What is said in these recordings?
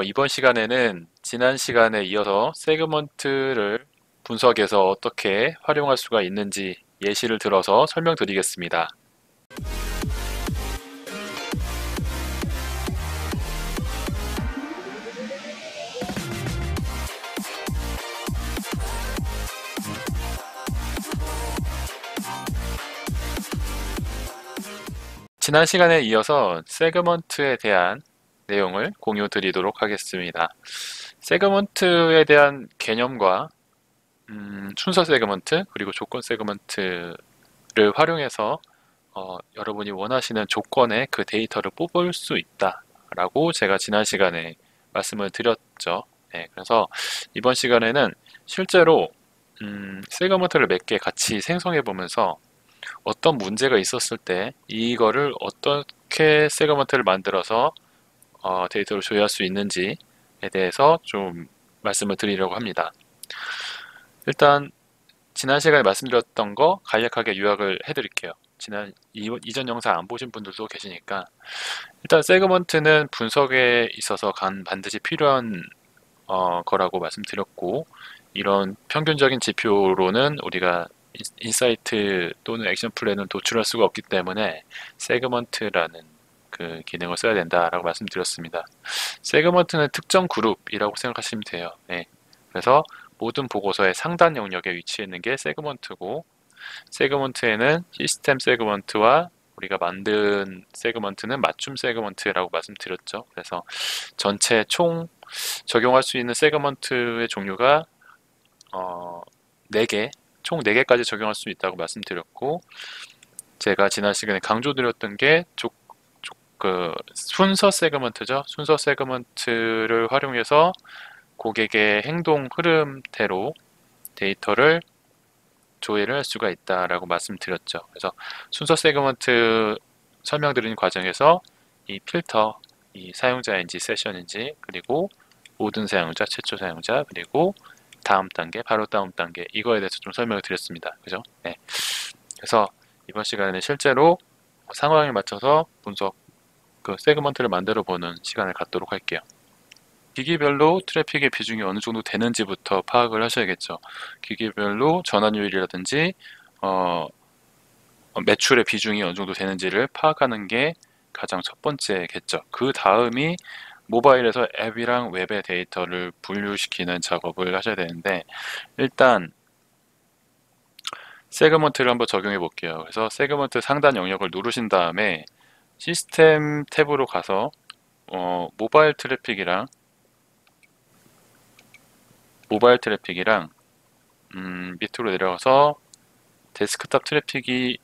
이번 시간에는 지난 시간에 이어서 세그먼트를 분석해서 어떻게 활용할 수가 있는지 예시를 들어서 설명드리겠습니다. 지난 시간에 이어서 세그먼트에 대한 내용을 공유 드리도록 하겠습니다. 세그먼트에 대한 개념과 순서 세그먼트 그리고 조건 세그먼트를 활용해서 여러분이 원하시는 조건의 그 데이터를 뽑을 수 있다라고 제가 지난 시간에 말씀을 드렸죠. 네, 그래서 이번 시간에는 실제로 세그먼트를 몇 개 같이 생성해 보면서 어떤 문제가 있었을 때 이거를 어떻게 세그먼트를 만들어서 데이터를 조회할 수 있는지에 대해서 좀 말씀을 드리려고 합니다. 일단 지난 시간에 말씀드렸던 거 간략하게 요약을 해드릴게요. 이전 영상 안 보신 분들도 계시니까 일단 세그먼트는 분석에 있어서 반드시 필요한 거라고 말씀드렸고, 이런 평균적인 지표로는 우리가 인사이트 또는 액션 플랜을 도출할 수가 없기 때문에 세그먼트라는 그 기능을 써야 된다라고 말씀드렸습니다. 세그먼트는 특정 그룹이라고 생각하시면 돼요. 네. 그래서 모든 보고서의 상단 영역에 위치해 있는 게 세그먼트고, 세그먼트에는 시스템 세그먼트와 우리가 만든 세그먼트는 맞춤 세그먼트라고 말씀드렸죠. 그래서 전체 총 적용할 수 있는 세그먼트의 종류가 4개, 총 4개까지 적용할 수 있다고 말씀드렸고, 제가 지난 시간에 강조드렸던 게 순서 세그먼트죠. 순서 세그먼트를 활용해서 고객의 행동 흐름대로 데이터를 조회를 할 수가 있다라고 말씀드렸죠. 그래서 순서 세그먼트 설명드리는 과정에서 이 필터, 이 사용자인지 세션인지, 그리고 모든 사용자, 최초 사용자, 그리고 다음 단계, 바로 다음 단계, 이거에 대해서 좀 설명을 드렸습니다. 그죠? 네. 그래서 이번 시간에는 실제로 상황에 맞춰서 그 세그먼트를 만들어 보는 시간을 갖도록 할게요. 기기별로 트래픽의 비중이 어느 정도 되는지부터 파악을 하셔야겠죠. 기기별로 전환율이라든지 매출의 비중이 어느 정도 되는지를 파악하는 게 가장 첫 번째겠죠. 그 다음이 모바일에서 앱이랑 웹의 데이터를 분류시키는 작업을 하셔야 되는데, 일단 세그먼트를 한번 적용해 볼게요. 그래서 세그먼트 상단 영역을 누르신 다음에 시스템 탭으로 가서 모바일 트래픽이랑 밑으로 내려가서 데스크탑 트래픽이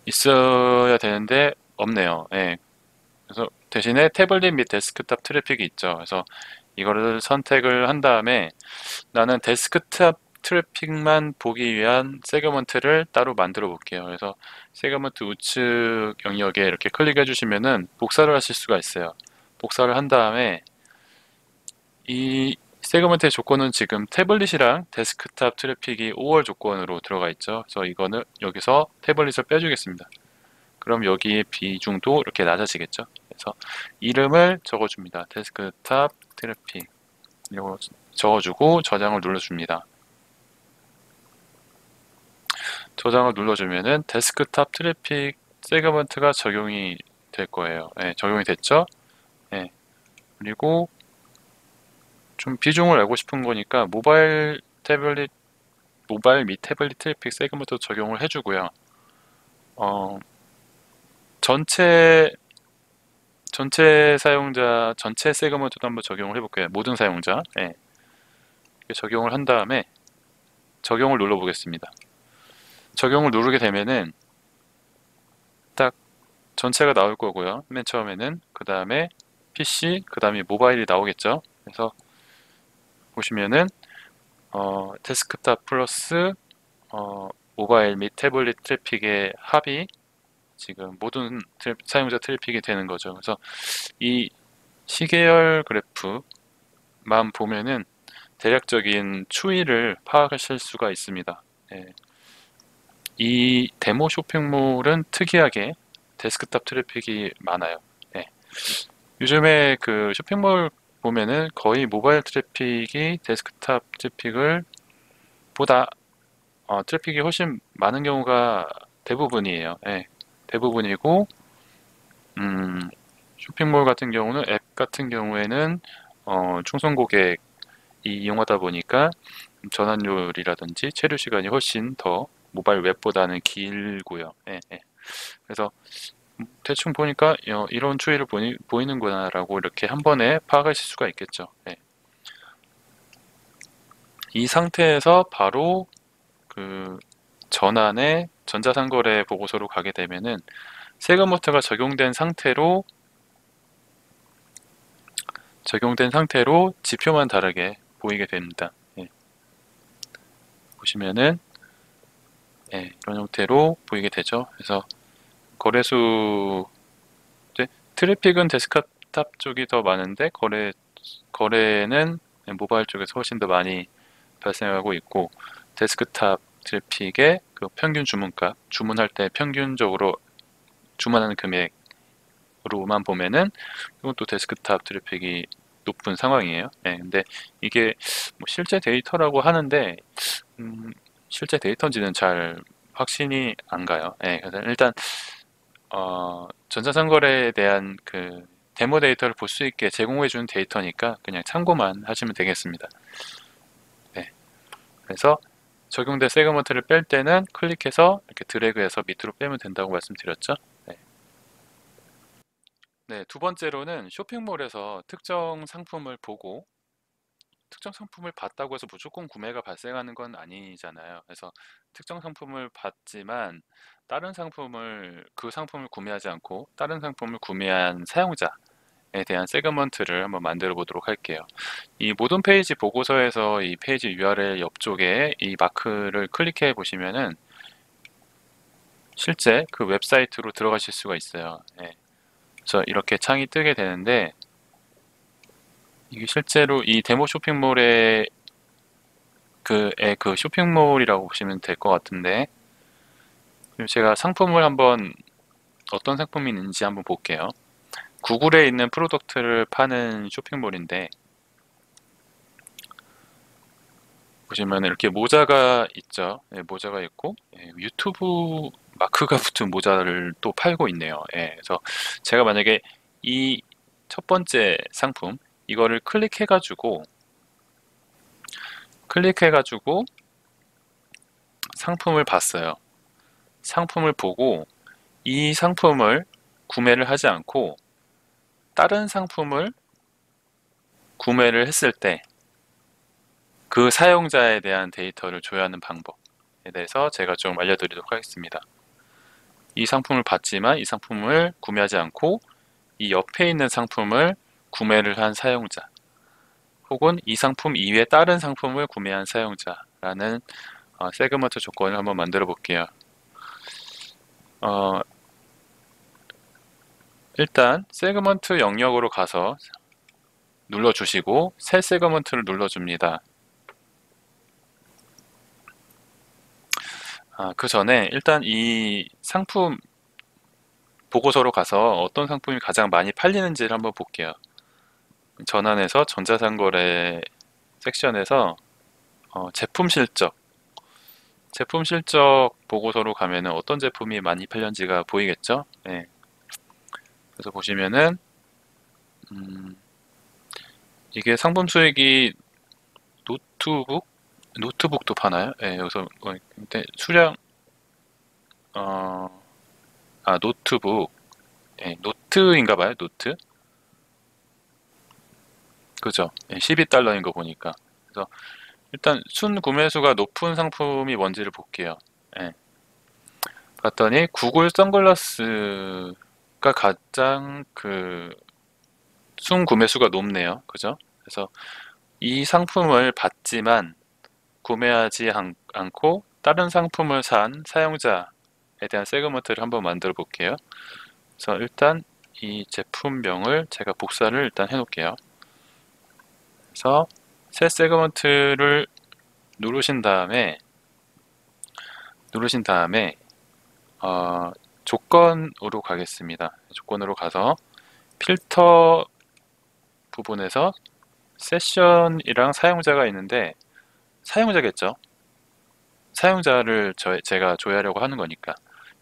있어야 되는데 없네요. 예. 그래서 대신에 태블릿 및 데스크탑 트래픽이 있죠. 그래서 이거를 선택을 한 다음에 나는 데스크탑 트래픽만 보기 위한 세그먼트를 따로 만들어 볼게요. 그래서 세그먼트 우측 영역에 이렇게 클릭해 주시면은 복사를 하실 수가 있어요. 복사를 한 다음에 이 세그먼트의 조건은 지금 태블릿이랑 데스크탑 트래픽이 5월 조건으로 들어가 있죠. 그래서 이거는 여기서 태블릿을 빼주겠습니다. 그럼 여기의 비중도 이렇게 낮아지겠죠. 그래서 이름을 적어줍니다. 데스크탑 트래픽 이거 적어주고 저장을 눌러줍니다. 저장을 눌러주면은 데스크탑 트래픽 세그먼트가 적용이 될 거예요. 네, 적용이 됐죠. 네, 그리고 좀 비중을 알고 싶은 거니까 모바일 및 태블릿 트래픽 세그먼트 적용을 해주고요. 전체 사용자 전체 세그먼트도 한번 적용을 해볼게요. 모든 사용자. 네. 이렇게 적용을 한 다음에 적용을 눌러 보겠습니다. 적용을 누르게 되면은 딱 전체가 나올 거고요. 맨 처음에는 그 다음에 PC, 그 다음에 모바일이 나오겠죠. 그래서 보시면은 데스크탑 플러스 모바일 및 태블릿 트래픽의 합이 지금 모든 사용자 트래픽이 되는 거죠. 그래서 이 시계열 그래프만 보면은 대략적인 추이를 파악하실 수가 있습니다. 네. 이 데모 쇼핑몰은 특이하게 데스크탑 트래픽이 많아요. 네. 요즘에 그 쇼핑몰 보면은 거의 모바일 트래픽이 데스크탑 트래픽을 보다 트래픽이 훨씬 많은 경우가 대부분이에요. 예, 대부분이고 쇼핑몰 같은 경우는 앱 같은 경우에는 충성 고객이 이용하다 보니까 전환율이라든지 체류 시간이 훨씬 더 모바일 웹보다는 길고요. 예, 예. 그래서 대충 보니까 이런 추이를 보이는구나라고 이렇게 한 번에 파악하실 수가 있겠죠. 예. 이 상태에서 바로 그 전환의 전자상거래 보고서로 가게 되면은 세금모터가 적용된 상태로 지표만 다르게 보이게 됩니다. 예. 보시면은 이런 형태로 보이게 되죠. 그래서 거래수 트래픽은 데스크탑 쪽이 더 많은데 거래는 모바일 쪽에서 훨씬 더 많이 발생하고 있고 데스크탑 트래픽의 그 평균 주문가 주문할 때 평균적으로 주문하는 금액으로만 보면은 이건 또 데스크탑 트래픽이 높은 상황이에요. 근데 이게 뭐 실제 데이터라고 하는데 음, 실제 데이터인지는 잘 확신이 안 가요. 그래서 일단 전자상거래에 대한 그 데모 데이터를 볼 수 있게 제공해 주는 데이터니까 그냥 참고만 하시면 되겠습니다. 네. 그래서 적용된 세그먼트를 뺄 때는 클릭해서 이렇게 드래그해서 밑으로 빼면 된다고 말씀드렸죠. 네. 네, 두 번째로는 쇼핑몰에서 특정 상품을 봤다고 해서 무조건 구매가 발생하는 건 아니잖아요. 그래서 특정 상품을 봤지만 그 상품을 구매하지 않고 다른 상품을 구매한 사용자에 대한 세그먼트를 한번 만들어 보도록 할게요. 이 모든 페이지 보고서에서 이 페이지 URL 옆쪽에 이 마크를 클릭해 보시면은 실제 그 웹사이트로 들어가실 수가 있어요. 그래서 이렇게 창이 뜨게 되는데 이게 실제로 이 데모 쇼핑몰의 그 쇼핑몰이라고 보시면 될 것 같은데 그럼 제가 상품을 한번 어떤 상품이 있는지 한번 볼게요. 구글에 있는 프로덕트를 파는 쇼핑몰인데 보시면 이렇게 모자가 있죠. 모자가 있고 유튜브 마크가 붙은 모자를 또 팔고 있네요. 그래서 제가 만약에 이 첫 번째 상품 이거를 클릭해가지고 상품을 봤어요. 상품을 보고 이 상품을 구매를 하지 않고 다른 상품을 구매를 했을 때 그 사용자에 대한 데이터를 조회하는 방법에 대해서 제가 좀 알려드리도록 하겠습니다. 이 상품을 봤지만 이 상품을 구매하지 않고 이 옆에 있는 상품을 구매를 한 사용자 혹은 이 상품 이외에 다른 상품을 구매한 사용자라는 세그먼트 조건을 한번 만들어 볼게요. 어, 일단 세그먼트 영역으로 가서 눌러주시고 새 세그먼트를 눌러줍니다. 그 전에 일단 이 상품 보고서로 가서 어떤 상품이 가장 많이 팔리는지를 한번 볼게요. 전환해서 전자상거래 섹션에서 제품 실적 보고서로 가면은 어떤 제품이 많이 팔렸는지가 보이겠죠? 그래서 보시면은 이게 상품 수익이 노트북도 파나요? 여기서 근데 수량 어, 노트북 노트인가 봐요. 노트 그죠? 12달러인 거 보니까 그래서 일단 순 구매 수가 높은 상품이 뭔지를 볼게요. 예. 봤더니 구글 선글라스가 가장 그 순 구매 수가 높네요. 그죠? 그래서 이 상품을 봤지만 구매하지 않고 다른 상품을 산 사용자에 대한 세그먼트를 한번 만들어 볼게요. 그래서 일단 이 제품명을 제가 복사를 일단 해 놓을게요. 그래서 새 세그먼트를 누르신 다음에 조건으로 가겠습니다. 조건으로 가서 필터 부분에서 세션이랑 사용자가 있는데, 사용자겠죠. 사용자를 제가 조회하려고 하는 거니까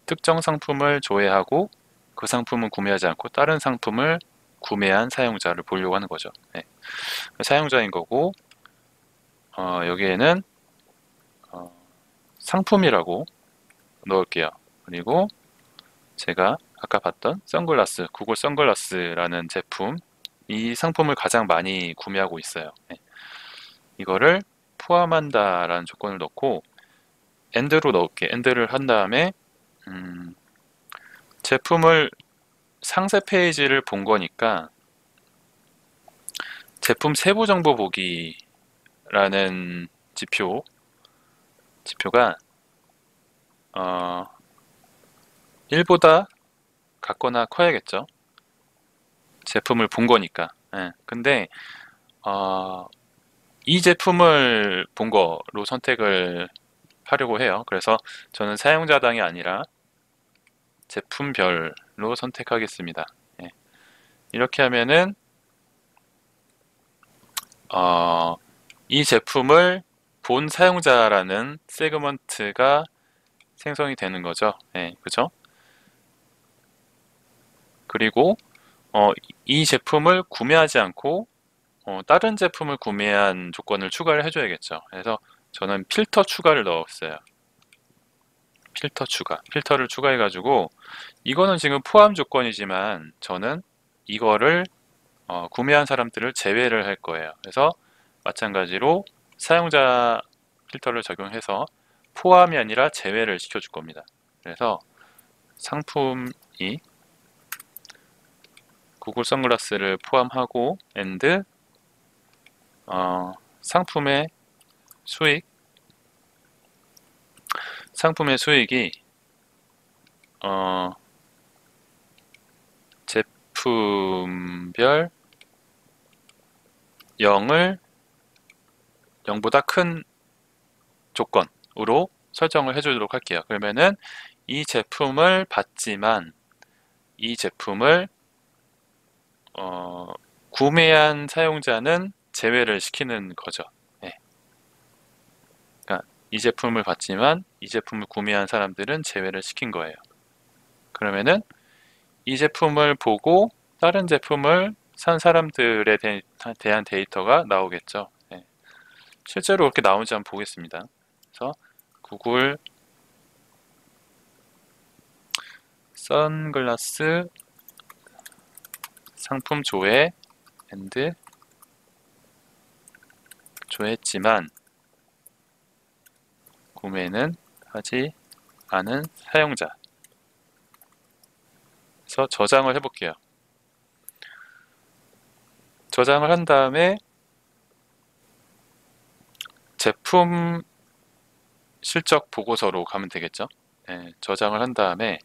특정 상품을 조회하고 그 상품은 구매하지 않고 다른 상품을 구매한 사용자를 보려고 하는 거죠. 네. 사용자인 거고, 여기에는 어, 상품이라고 넣을게요. 그리고 제가 아까 봤던 선글라스, 구글 선글라스라는 제품, 이 상품을 가장 많이 구매하고 있어요. 네. 이거를 포함한다라는 조건을 넣고 end로 넣을게. end를 한 다음에 제품을 상세 페이지를 본 거니까 제품 세부 정보 보기라는 지표가 1보다 같거나 커야겠죠. 제품을 본 거니까. 예. 근데 이 제품을 본 거로 선택을 하려고 해요. 그래서 저는 사용자당이 아니라 제품별로 선택하겠습니다. 예. 이렇게 하면은 이 제품을 본 사용자라는 세그먼트가 생성이 되는 거죠. 예, 그죠? 그리고 이 제품을 구매하지 않고 다른 제품을 구매한 조건을 추가를 해줘야겠죠. 그래서 저는 필터 추가를 넣었어요. 필터를 추가해가지고 이거는 지금 포함 조건이지만 저는 이거를 구매한 사람들을 제외를 할 거예요. 그래서 마찬가지로 사용자 필터를 적용해서 포함이 아니라 제외를 시켜줄 겁니다. 그래서 상품이 구글 선글라스를 포함하고 and 상품의 수익 상품의 수익이 제품별 0보다 큰 조건으로 설정을 해주도록 할게요. 그러면은 이 제품을 받지만 이 제품을 구매한 사용자는 제외를 시키는 거죠. 네. 그러니까 이 제품을 받지만 이 제품을 구매한 사람들은 제외를 시킨 거예요. 그러면은 이 제품을 보고 다른 제품을 산 사람들에 대한 데이터가 나오겠죠. 네. 실제로 그렇게 나오는지 한번 보겠습니다. 그래서 구글 선글라스 상품 조회 and 조회했지만 구매는 하지 않은 사용자. 그래서 저장을 해볼게요. 저장을 한 다음에 제품 실적 보고서로 가면 되겠죠. 네, 저장을 한 다음에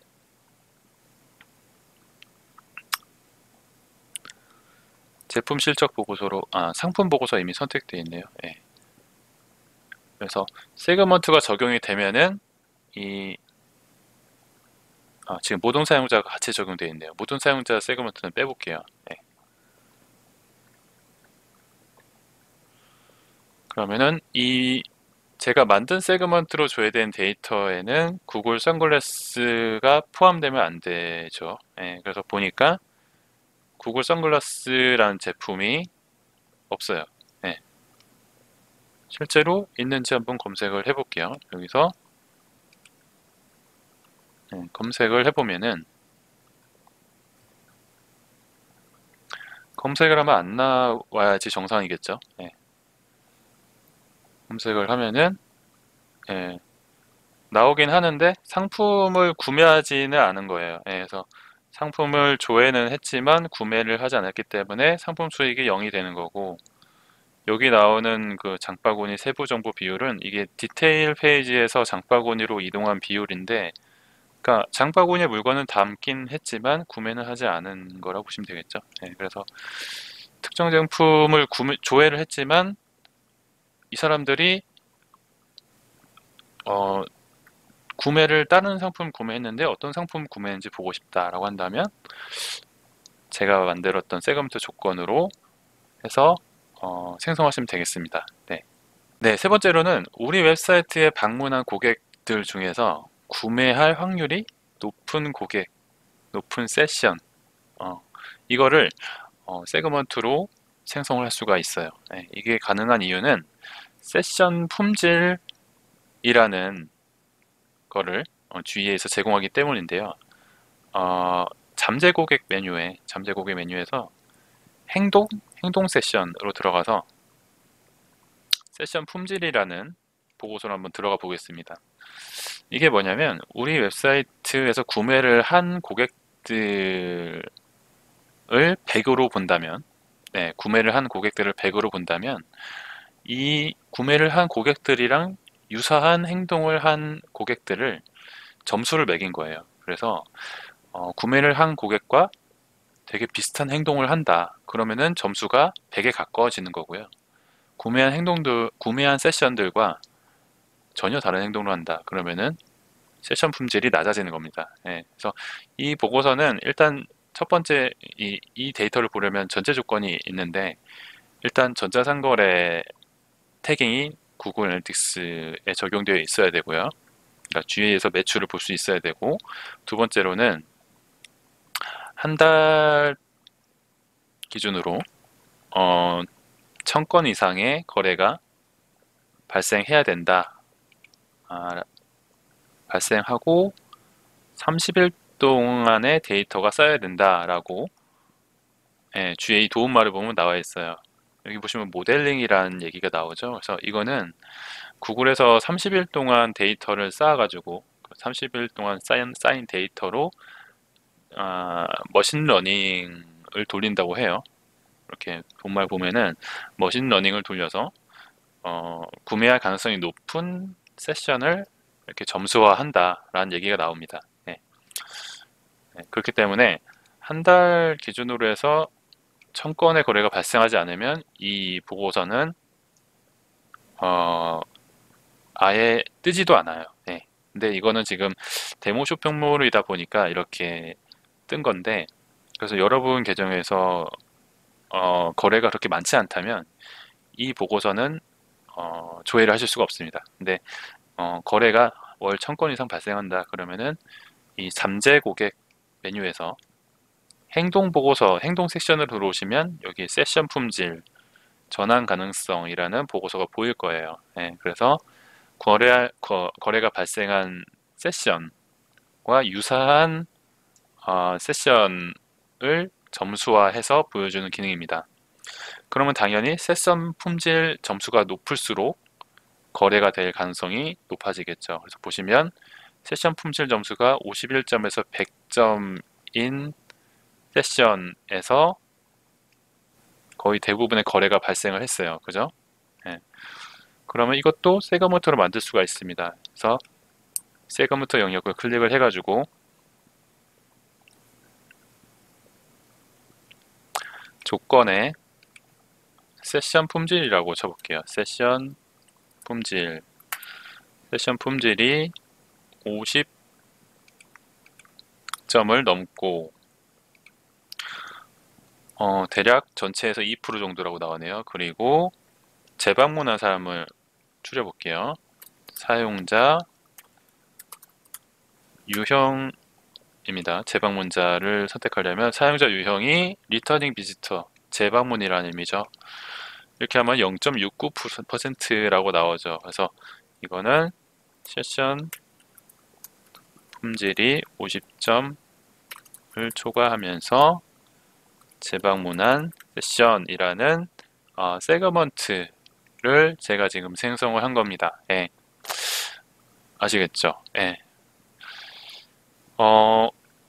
제품 실적 보고서로 상품 보고서 이미 선택되어 있네요. 네. 그래서 세그먼트가 적용이 되면은 지금 모든 사용자가 같이 적용되어 있네요. 모든 사용자 세그먼트는 빼볼게요. 네. 그러면은 제가 만든 세그먼트로 조회된 데이터에는 구글 선글라스가 포함되면 안 되죠. 네, 그래서 보니까 구글 선글라스라는 제품이 없어요. 네. 실제로 있는지 한번 검색을 해볼게요. 여기서 검색을 해보면은 검색을 하면 안 나와야지 정상이겠죠. 네. 검색을 하면은 나오긴 하는데 상품을 구매하지는 않은 거예요. 그래서 상품을 조회는 했지만 구매를 하지 않았기 때문에 상품 수익이 0이 되는 거고, 여기 나오는 그 장바구니 세부 정보 비율은 이게 디테일 페이지에서 장바구니로 이동한 비율인데, 그러니까 장바구니에 물건은 담긴 했지만 구매는 하지 않은 거라고 보시면 되겠죠. 그래서 특정 제품을 조회를 했지만 이 사람들이 구매를 다른 상품 구매했는데 어떤 상품 구매했는지 보고 싶다라고 한다면 제가 만들었던 세그먼트 조건으로 해서 생성하시면 되겠습니다. 네. 네, 세 번째로는 우리 웹사이트에 방문한 고객들 중에서 구매할 확률이 높은 고객, 높은 세션, 어, 이거를 세그먼트로 생성을 할 수가 있어요. 네, 이게 가능한 이유는 세션 품질이라는 거를 GUI에서 제공하기 때문인데요. 잠재 고객 메뉴에서 행동 세션으로 들어가서 세션 품질이라는 보고서를 한번 들어가 보겠습니다. 이게 뭐냐면 우리 웹사이트에서 구매를 한 고객들을 100으로 본다면, 네, 구매를 한 고객들을 100으로 본다면 이 구매를 한 고객들이랑 유사한 행동을 한 고객들을 점수를 매긴 거예요. 그래서 구매를 한 고객과 되게 비슷한 행동을 한다. 그러면은 점수가 100에 가까워지는 거고요. 구매한 세션들과 전혀 다른 행동을 한다. 그러면은 세션 품질이 낮아지는 겁니다. 예, 그래서 이 보고서는 일단 첫 번째 이 데이터를 보려면 전제 조건이 있는데 일단 전자상거래 태깅이 구글 애널리틱스에 적용되어 있어야 되고요. 그러니까 GA에서 매출을 볼 수 있어야 되고 두 번째로는 한 달 기준으로 1000건 이상의 거래가 발생해야 된다. 발생하고 30일 동안의 데이터가 쌓여야 된다라고 GA 도움말을 보면 나와 있어요. 여기 보시면 모델링이라는 얘기가 나오죠. 그래서 이거는 구글에서 30일 동안 데이터를 쌓아가지고 30일 동안 쌓인 데이터로 머신러닝을 돌린다고 해요. 이렇게 도움말 보면은 머신러닝을 돌려서 구매할 가능성이 높은 세션을 이렇게 점수화한다라는 얘기가 나옵니다. 네. 네, 그렇기 때문에 한 달 기준으로 해서 1000건의 거래가 발생하지 않으면 이 보고서는 아예 뜨지도 않아요. 네. 근데 이거는 지금 데모 쇼핑몰이다 보니까 이렇게 뜬 건데 그래서 여러분 계정에서 거래가 그렇게 많지 않다면 이 보고서는 조회를 하실 수가 없습니다. 근데 거래가 월 1000건 이상 발생한다 그러면은 이 잠재 고객 메뉴에서 행동 보고서, 행동 섹션으로 들어오시면 여기 세션 품질, 전환 가능성이라는 보고서가 보일 거예요. 네, 그래서 거래가 발생한 세션과 유사한 세션을 점수화해서 보여주는 기능입니다. 그러면 당연히 세션 품질 점수가 높을수록 거래가 될 가능성이 높아지겠죠. 그래서 보시면 세션 품질 점수가 51점에서 100점인 세션에서 거의 대부분의 거래가 발생을 했어요. 그죠? 네. 그러면 이것도 세그먼트로 만들 수가 있습니다. 그래서 세그먼트 영역을 클릭을 해가지고 조건에 세션 품질이라고 쳐볼게요. 세션 품질이 50점을 넘고 대략 전체에서 2% 정도라고 나오네요. 그리고 재방문한 사람을 줄여볼게요. 사용자 유형입니다. 재방문자를 선택하려면 사용자 유형이 리터닝 비지터, 재방문이라는 의미죠. 이렇게 하면 0.69%라고 나오죠. 그래서 이거는 세션 품질이 50점을 초과하면서 재방문한 세션이라는 세그먼트를 제가 지금 생성을 한 겁니다. 예. 아시겠죠? 예.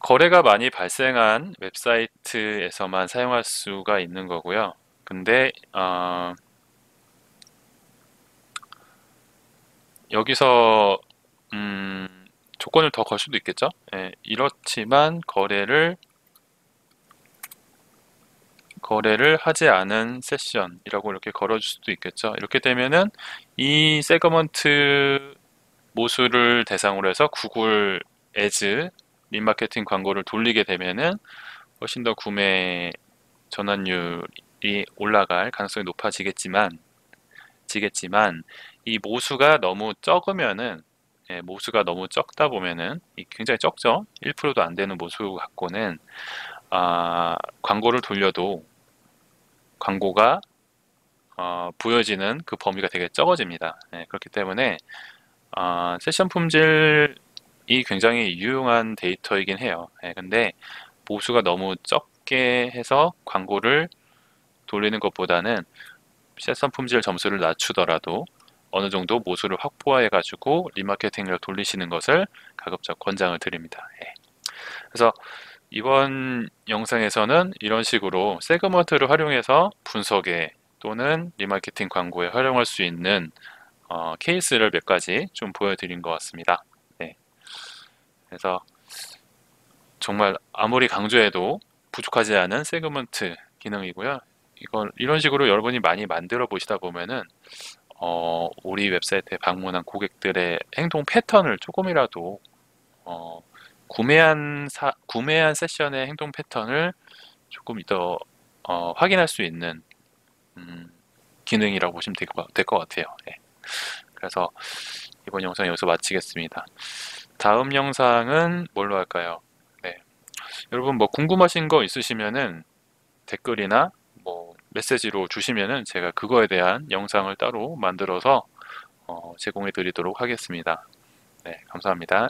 거래가 많이 발생한 웹사이트에서만 사용할 수가 있는 거고요. 근데 여기서 조건을 더 걸 수도 있겠죠? 예, 이렇지만 거래를 하지 않은 세션이라고 이렇게 걸어줄 수도 있겠죠. 이렇게 되면은 이 세그먼트 모수를 대상으로 해서 구글 애즈 리마케팅 광고를 돌리게 되면은 훨씬 더 구매 전환율이 올라갈 가능성이 지겠지만 이 모수가 너무 적으면은 모수가 너무 적다 보면은 굉장히 적죠. 1%도 안 되는 모수 갖고는 광고를 돌려도 광고가 보여지는 그 범위가 되게 적어집니다. 그렇기 때문에 세션 품질이 굉장히 유용한 데이터이긴 해요. 근데 모수가 너무 적게 해서 광고를 돌리는 것보다는 세션 품질 점수를 낮추더라도 어느 정도 모수를 확보해 가지고 리마케팅을 돌리시는 것을 가급적 권장을 드립니다. 그래서 이번 영상에서는 이런 식으로 세그먼트를 활용해서 분석에 또는 리마케팅 광고에 활용할 수 있는 케이스를 몇 가지 좀 보여드린 것 같습니다. 네. 그래서 정말 아무리 강조해도 부족하지 않은 세그먼트 기능이고요. 이런 식으로 여러분이 많이 만들어 보시다 보면은 우리 웹사이트에 방문한 고객들의 행동 패턴을 조금이라도 어, 구매한 세션의 행동 패턴을 조금 더 확인할 수 있는 기능이라고 보시면 될 것 같아요. 예. 그래서 이번 영상 여기서 마치겠습니다. 다음 영상은 뭘로 할까요? 네. 여러분 뭐 궁금하신 거 있으시면은 댓글이나 뭐 메시지로 주시면은 제가 그거에 대한 영상을 따로 만들어서 제공해 드리도록 하겠습니다. 네, 감사합니다.